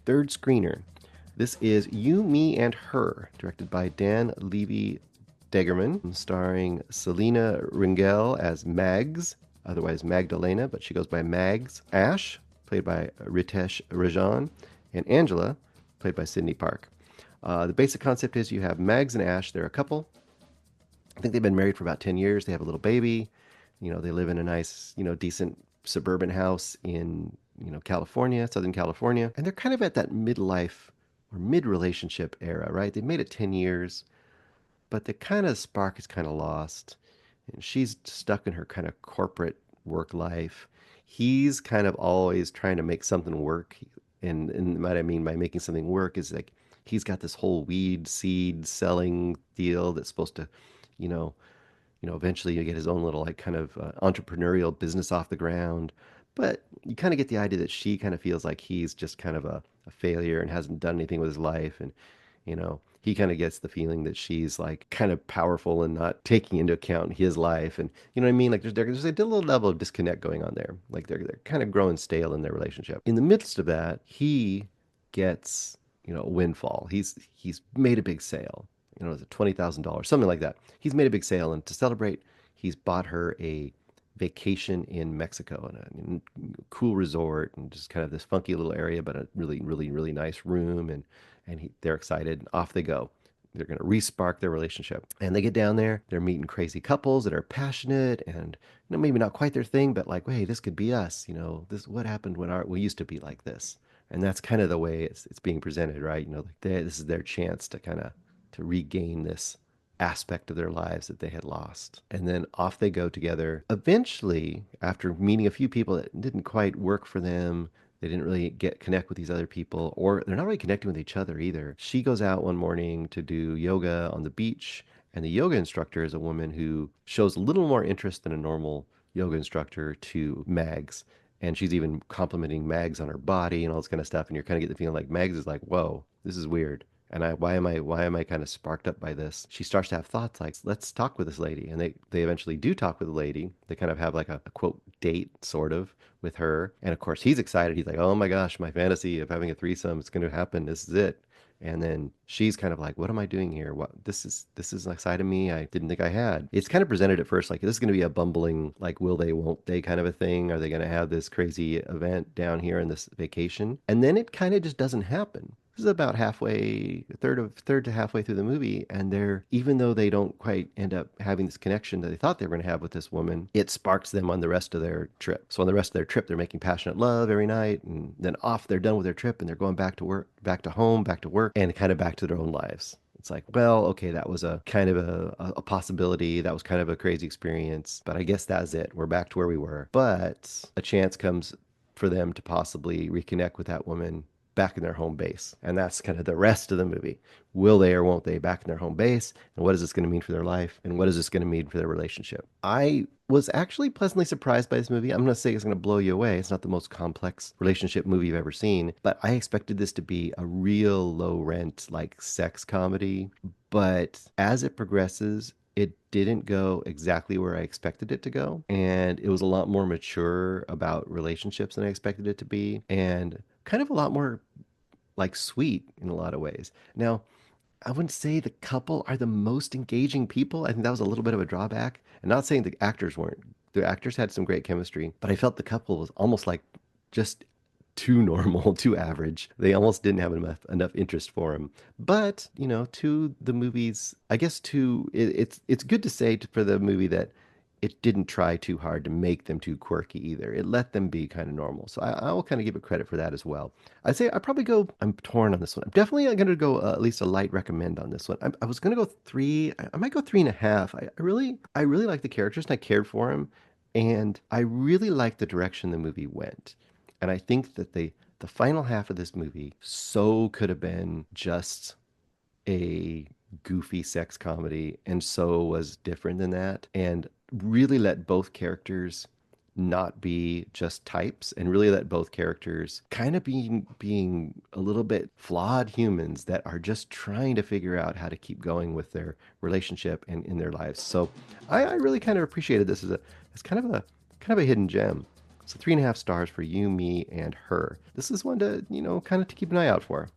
third screener. This is You, Me, and Her, directed by Dan Levy Degerman, starring Selina Ringel as Mags, otherwise Magdalena, but she goes by Mags. Ash, played by Ritesh Rajan, and Angela, played by Sydney Park. The basic concept is you have Mags and Ash. They're a couple. I think they've been married for about 10 years. They have a little baby. They live in a nice, decent suburban house in, California, Southern California. And they're kind of at that midlife or mid-relationship era, right? They've made it 10 years, but the kind of spark is kind of lost. And she's stuck in her kind of corporate work life. He's kind of always trying to make something work. And what I mean by making something work is like he's got this whole weed seed selling deal that's supposed to, you know, eventually you get his own little like kind of entrepreneurial business off the ground. But you kind of get the idea that she kind of feels like he's just kind of a failure and hasn't done anything with his life. And, he kind of gets the feeling that she's like kind of powerful and not taking into account his life. And you know what I mean? Like there's a little level of disconnect going on there. Like they're kind of growing stale in their relationship. In the midst of that, he gets, a windfall. He's made a big sale. Is it $20,000, something like that. He's made a big sale, and to celebrate, he's bought her a vacation in Mexico in a cool resort and just kind of this funky little area, but a really, really, really nice room. And they're excited. Off they go. They're going to respark their relationship. And they get down there. They're meeting crazy couples that are passionate and maybe not quite their thing, but like, hey, this could be us. This what happened when we used to be like this. And that's kind of the way it's being presented, right? Like this is their chance to kind of to regain this aspect of their lives that they had lost. And then off they go together. Eventually, after meeting a few people that didn't quite work for them, they didn't really connect with these other people, or they're not really connecting with each other either. She goes out one morning to do yoga on the beach, and the yoga instructor is a woman who shows a little more interest than a normal yoga instructor to Mags. And she's even complimenting Mags on her body and all this kind of stuff. And you're kind of getting the feeling like Mags is like, whoa, this is weird. And why am I kind of sparked up by this? She starts to have thoughts like, let's talk with this lady. And they eventually do talk with the lady. They kind of have like a quote date sort of with her. And of course he's excited. He's like, oh my gosh, my fantasy of having a threesome, it's going to happen. This is it. And then she's kind of like, what am I doing here? What this is a side of me I didn't think I had. It's kind of presented at first like this is going to be a bumbling, like will they, won't they kind of a thing. Are they going to have this crazy event down here in this vacation? And then it kind of just doesn't happen. This is about halfway, third to halfway through the movie, and even though they don't quite end up having this connection that they thought they were going to have with this woman, it sparks them on the rest of their trip. So on the rest of their trip, they're making passionate love every night, and then off they're done with their trip, and they're going back to work, back to home, back to work, and kind of back to their own lives. It's like, well, okay, that was a kind of a possibility. That was kind of a crazy experience, but I guess that's it. We're back to where we were. But a chance comes for them to possibly reconnect with that woman back in their home base. And that's kind of the rest of the movie. Will they or won't they back in their home base? And what is this going to mean for their life? And what is this going to mean for their relationship? I was actually pleasantly surprised by this movie. I'm going to say it's going to blow you away. It's not the most complex relationship movie you've ever seen, but I expected this to be a real low rent, like sex comedy. But as it progresses, it didn't go exactly where I expected it to go. And it was a lot more mature about relationships than I expected it to be. And kind of a lot more like sweet in a lot of ways. Now, I wouldn't say the couple are the most engaging people. I think that was a little bit of a drawback. And not saying the actors weren't. The actors had some great chemistry, but I felt the couple was almost like just too normal, too average. They almost didn't have enough interest for him. But, to the movies, I guess it's good to say for the movie that it didn't try too hard to make them too quirky either. It let them be kind of normal. So I will kind of give it credit for that as well. I'd say I'm torn on this one. I'm definitely going to go at least a light recommend on this one. I was going to go three. I might go 3.5. I really like the characters and I cared for them. And I really like the direction the movie went. And I think that the final half of this movie so could have been just a goofy sex comedy and so was different than that and really let both characters not be just types and really let both characters kind of being a little bit flawed humans that are just trying to figure out how to keep going with their relationship and in their lives. So I really kind of appreciated this as kind of a hidden gem. So 3.5 stars for You, Me, and Her. This is one to, kind of to keep an eye out for.